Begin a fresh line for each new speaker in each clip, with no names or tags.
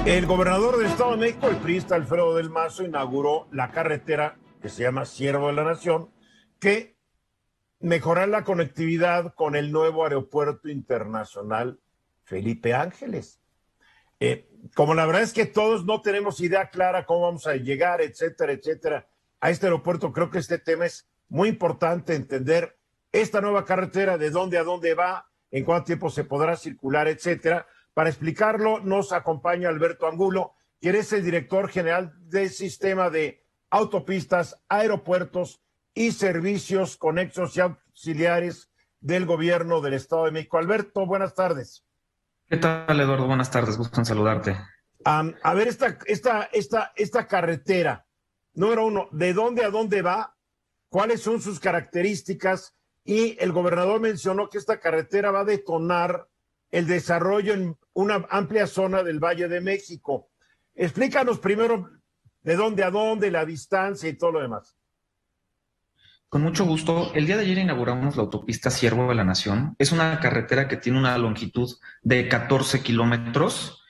El gobernador del Estado de México, el priista Alfredo del Mazo, inauguró la carretera que se llama Siervo de la Nación, que mejorará la conectividad con el nuevo aeropuerto internacional Felipe Ángeles. Como la verdad es que todos no tenemos idea clara cómo vamos a llegar, etcétera, etcétera, a este aeropuerto, creo que este tema es muy importante entender esta nueva carretera, de dónde a dónde va, en cuánto tiempo se podrá circular, etcétera. Para explicarlo, nos acompaña Alberto Angulo, quien es el director general del sistema de autopistas, aeropuertos y servicios conexos y auxiliares del gobierno del Estado de México. Alberto, buenas tardes.
¿Qué tal, Eduardo? Buenas tardes, gusto en saludarte.
A ver, esta carretera, número uno, ¿de dónde a dónde va? ¿Cuáles son sus características? Y el gobernador mencionó que esta carretera va a detonar el desarrollo en una amplia zona del Valle de México. Explícanos primero de dónde a dónde, la distancia y todo lo demás.
Con mucho gusto. El día de ayer inauguramos la autopista Siervo de la Nación. Es una carretera que tiene una longitud de 14 kilómetros,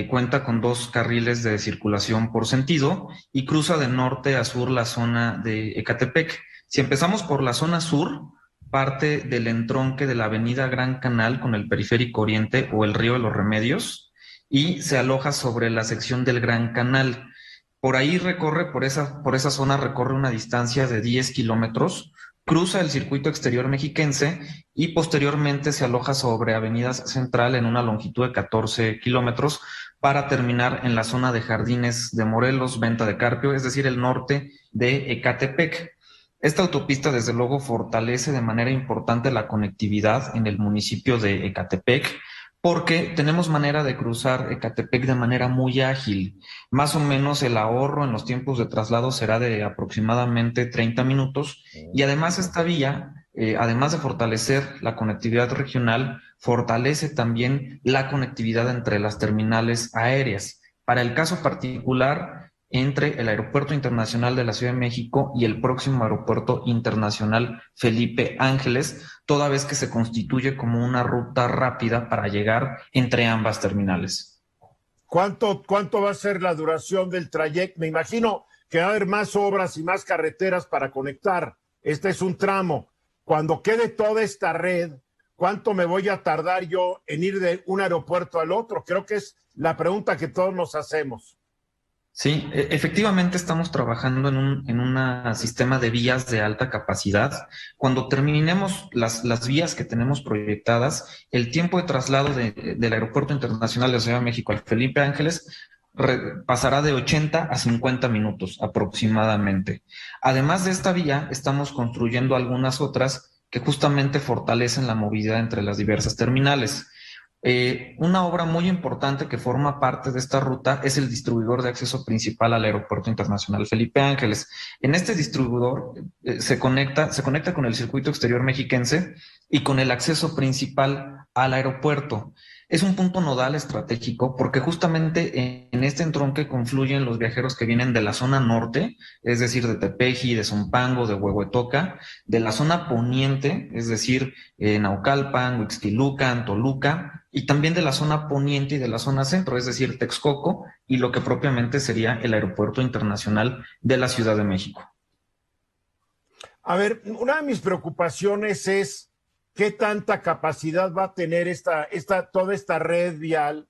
cuenta con 2 carriles de circulación por sentido y cruza de norte a sur la zona de Ecatepec. Si empezamos por la zona sur, parte del entronque de la avenida Gran Canal con el Periférico Oriente o el Río de los Remedios y se aloja sobre la sección del Gran Canal. Por ahí recorre, por esa zona recorre una distancia de 10 kilómetros, cruza el circuito exterior mexiquense y posteriormente se aloja sobre Avenida Central en una longitud de 14 kilómetros para terminar en la zona de Jardines de Morelos, Venta de Carpio, es decir, el norte de Ecatepec. Esta autopista, desde luego, fortalece de manera importante la conectividad en el municipio de Ecatepec, porque tenemos manera de cruzar Ecatepec de manera muy ágil. Más o menos el ahorro en los tiempos de traslado será de aproximadamente 30 minutos y además esta vía, además de fortalecer la conectividad regional, fortalece también la conectividad entre las terminales aéreas. Para el caso particular, entre el Aeropuerto Internacional de la Ciudad de México y el próximo Aeropuerto Internacional Felipe Ángeles, toda vez que se constituye como una ruta rápida para llegar entre ambas terminales.
¿Cuánto va a ser la duración del trayecto? Me imagino que va a haber más obras y más carreteras para conectar. Este es un tramo. Cuando quede toda esta red, ¿cuánto me voy a tardar yo en ir de un aeropuerto al otro? Creo que es la pregunta que todos nos hacemos.
Sí, efectivamente estamos trabajando en un sistema de vías de alta capacidad. Cuando terminemos las vías que tenemos proyectadas, el tiempo de traslado del Aeropuerto Internacional de la Ciudad de México al Felipe Ángeles pasará de 80 a 50 minutos aproximadamente. Además de esta vía, estamos construyendo algunas otras que justamente fortalecen la movilidad entre las diversas terminales. Una obra muy importante que forma parte de esta ruta es el distribuidor de acceso principal al Aeropuerto Internacional Felipe Ángeles. En este distribuidor se conecta con el circuito exterior mexiquense y con el acceso principal al aeropuerto. Es un punto nodal estratégico porque justamente en este entronque confluyen los viajeros que vienen de la zona norte, es decir, de Tepeji, de Zumpango, de Huehuetoca, de la zona poniente, es decir, Naucalpan, Huixquilucan, Toluca, y también de la zona poniente y de la zona centro, es decir, Texcoco y lo que propiamente sería el Aeropuerto Internacional de la Ciudad de México.
A ver, una de mis preocupaciones es qué tanta capacidad va a tener toda esta red vial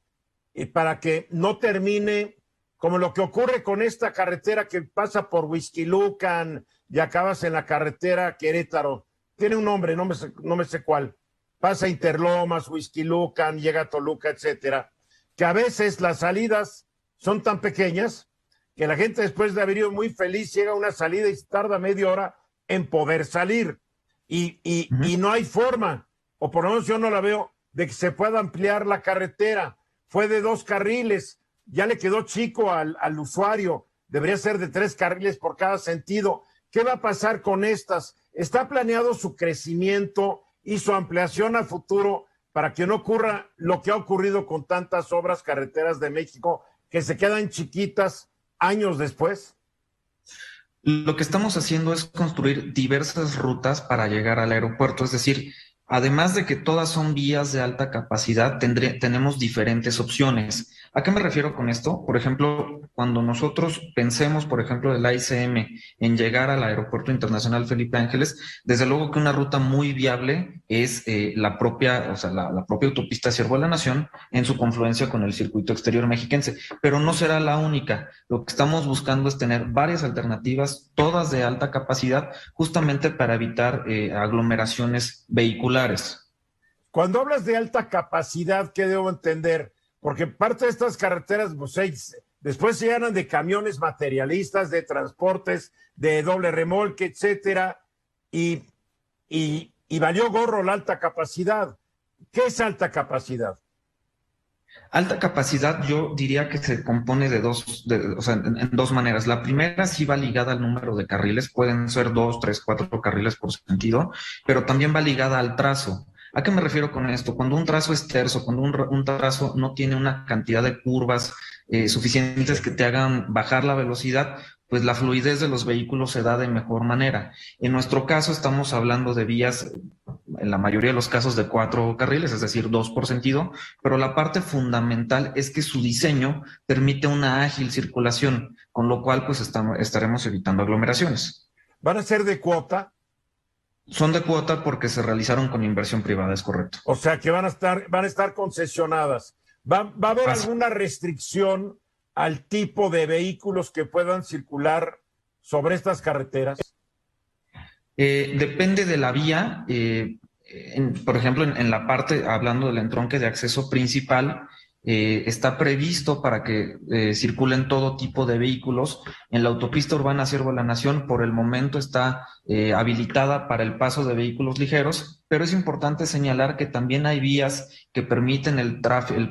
para que no termine como lo que ocurre con esta carretera que pasa por Huixquilucan y acabas en la carretera Querétaro. Tiene un nombre, no me sé cuál. Pasa Interlomas, Huixquilucan, llega a Toluca, etcétera. Que a veces las salidas son tan pequeñas que la gente, después de haber ido muy feliz, llega a una salida y tarda media hora en poder salir. Y no hay forma, o por lo menos yo no la veo, de que se pueda ampliar la carretera. Fue de 2 carriles, ya le quedó chico al usuario, debería ser de 3 carriles por cada sentido. ¿Qué va a pasar con estas? ¿Está planeado su crecimiento y su ampliación a futuro para que no ocurra lo que ha ocurrido con tantas obras carreteras de México que se quedan chiquitas años después?
Lo que estamos haciendo es construir diversas rutas para llegar al aeropuerto, es decir, además de que todas son vías de alta capacidad, tenemos diferentes opciones. ¿A qué me refiero con esto? Por ejemplo, cuando nosotros pensemos, por ejemplo, del AICM en llegar al Aeropuerto Internacional Felipe Ángeles, desde luego que una ruta muy viable es la propia, o sea, la propia autopista Ciervo de la Nación en su confluencia con el circuito exterior mexiquense, pero no será la única. Lo que estamos buscando es tener varias alternativas, todas de alta capacidad, justamente para evitar aglomeraciones vehiculares.
Cuando hablas de alta capacidad, ¿qué debo entender? Porque parte de estas carreteras, pues, después se llenan de camiones materialistas, de transportes, de doble remolque, etcétera, y, y valió gorro la alta capacidad. ¿Qué es alta capacidad?
Alta capacidad yo diría que se compone de o sea, en dos maneras. La primera sí va ligada al número de carriles, pueden ser 2, 3, 4 carriles por sentido, pero también va ligada al trazo. ¿A qué me refiero con esto? Cuando un trazo es terso, cuando un trazo no tiene una cantidad de curvas suficientes que te hagan bajar la velocidad, pues la fluidez de los vehículos se da de mejor manera. En nuestro caso estamos hablando de vías, en la mayoría de los casos, de 4 carriles, es decir, 2 por sentido, pero la parte fundamental es que su diseño permite una ágil circulación, con lo cual pues estaremos evitando aglomeraciones.
¿Van a ser de cuota?
Son de cuota porque se realizaron con inversión privada, es correcto.
O sea que van a estar concesionadas. ¿Va a haber alguna restricción al tipo de vehículos que puedan circular sobre estas carreteras?
Depende de la vía. Por ejemplo, en la parte, hablando del entronque de acceso principal, está previsto para que circulen todo tipo de vehículos. En la autopista urbana Ciervo de la Nación, por el momento está habilitada para el paso de vehículos ligeros, pero es importante señalar que también hay vías que permiten el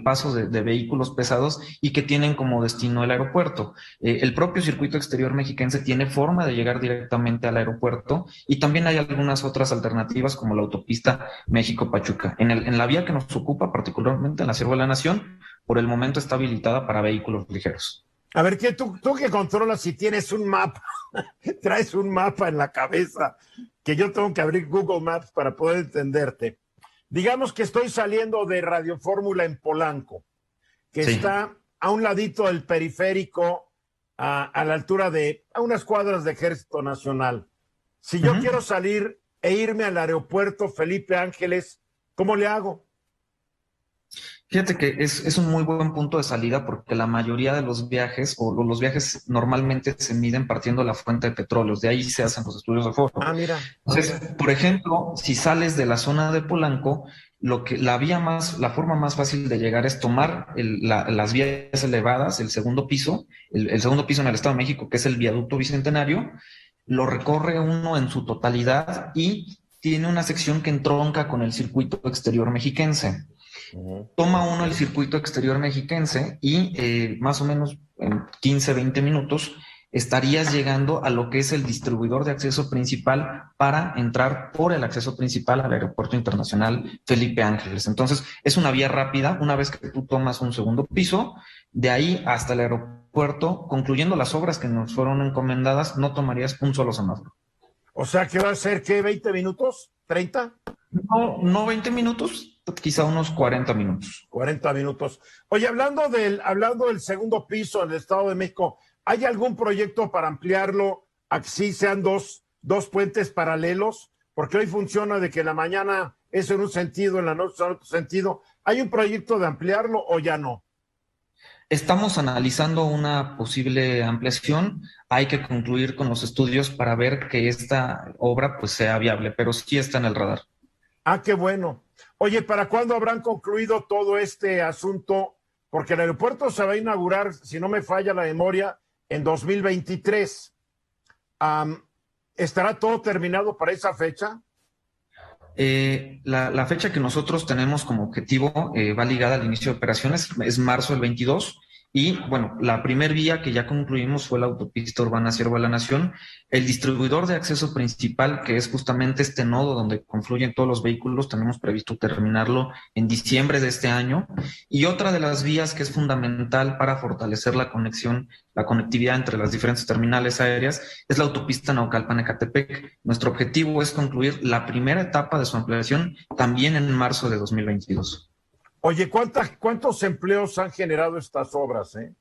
paso de vehículos pesados y que tienen como destino el aeropuerto. El propio circuito exterior mexiquense tiene forma de llegar directamente al aeropuerto y también hay algunas otras alternativas como la autopista México-Pachuca. En la vía que nos ocupa, particularmente en la Ciervo de la Nación, por el momento está habilitada para vehículos ligeros.
A ver, que tú que controlas si tienes un mapa, traes un mapa en la cabeza, que yo tengo que abrir Google Maps para poder entenderte. Digamos que estoy saliendo de Radio Fórmula en Polanco, que sí, está a un ladito del periférico, a la altura a unas cuadras de Ejército Nacional. Si yo quiero salir e irme al aeropuerto Felipe Ángeles, ¿cómo le hago?
Fíjate que es un muy buen punto de salida porque la mayoría de los viajes o los viajes normalmente se miden partiendo de la fuente de petróleos, de ahí se hacen los estudios de foro.
Ah, mira.
Entonces, por ejemplo, si sales de la zona de Polanco, la forma más fácil de llegar es tomar las vías elevadas, el segundo piso, el segundo piso en el Estado de México, que es el viaducto Bicentenario, lo recorre uno en su totalidad y tiene una sección que entronca con el circuito exterior mexiquense. Toma uno el circuito exterior mexiquense y más o menos en 15, 20 minutos estarías llegando a lo que es el distribuidor de acceso principal para entrar por el acceso principal al Aeropuerto Internacional Felipe Ángeles. Entonces, es una vía rápida. Una vez que tú tomas un segundo piso, de ahí hasta el aeropuerto, concluyendo las obras que nos fueron encomendadas, no tomarías un solo semáforo.
O sea, que va a ser, ¿qué? ¿20 minutos? ¿30?
No 20 minutos, quizá unos 40 minutos.
40 minutos. Oye, hablando del segundo piso en el Estado de México, ¿hay algún proyecto para ampliarlo, así sean dos puentes paralelos? Porque hoy funciona de que en la mañana es en un sentido, en la noche en otro sentido. ¿Hay un proyecto de ampliarlo o ya no?
Estamos analizando una posible ampliación. Hay que concluir con los estudios para ver que esta obra pues sea viable, pero sí está en el radar.
Ah, qué bueno. Oye, ¿para cuándo habrán concluido todo este asunto? Porque el aeropuerto se va a inaugurar, si no me falla la memoria, en 2023. ¿Estará todo terminado para esa fecha?
La fecha que nosotros tenemos como objetivo va ligada al inicio de operaciones, es marzo del 22. Y bueno, la primer vía que ya concluimos fue la autopista urbana Ciervo de la Nación. El distribuidor de acceso principal, que es justamente este nodo donde confluyen todos los vehículos, tenemos previsto terminarlo en diciembre de este año. Y otra de las vías que es fundamental para fortalecer la conectividad entre las diferentes terminales aéreas, es la autopista Naucalpan-Ecatepec. Nuestro objetivo es concluir la primera etapa de su ampliación también en marzo de 2022.
Oye, ¿cuántos empleos han generado estas obras, eh?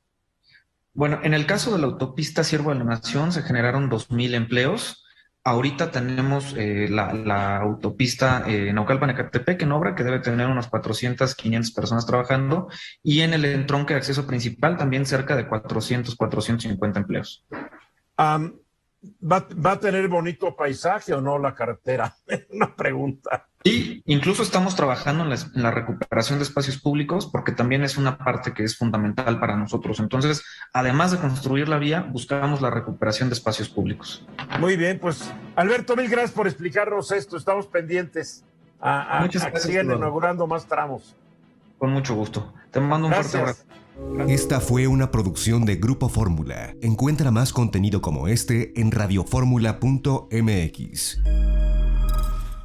Bueno, en el caso de la autopista Siervo de la Nación se generaron 2,000 empleos. Ahorita tenemos la autopista Naucalpan-Ecatepec en obra, que debe tener unas 400, 500 personas trabajando, y en el entronque de acceso principal también cerca de 400, 450 empleos.
Am, ¿Va a tener bonito paisaje o no la carretera? Una pregunta.
Y incluso estamos trabajando en la recuperación de espacios públicos, porque también es una parte que es fundamental para nosotros. Entonces, además de construir la vía, buscamos la recuperación de espacios públicos.
Muy bien, pues Alberto, mil gracias por explicarnos esto. Estamos pendientes
Muchas
a que
gracias,
sigan
Eduardo.
inaugurando más tramos.
Con mucho gusto. Te mando un fuerte abrazo.
Gracias.
Esta fue una producción de Grupo Fórmula. Encuentra más contenido como este en radioformula.mx.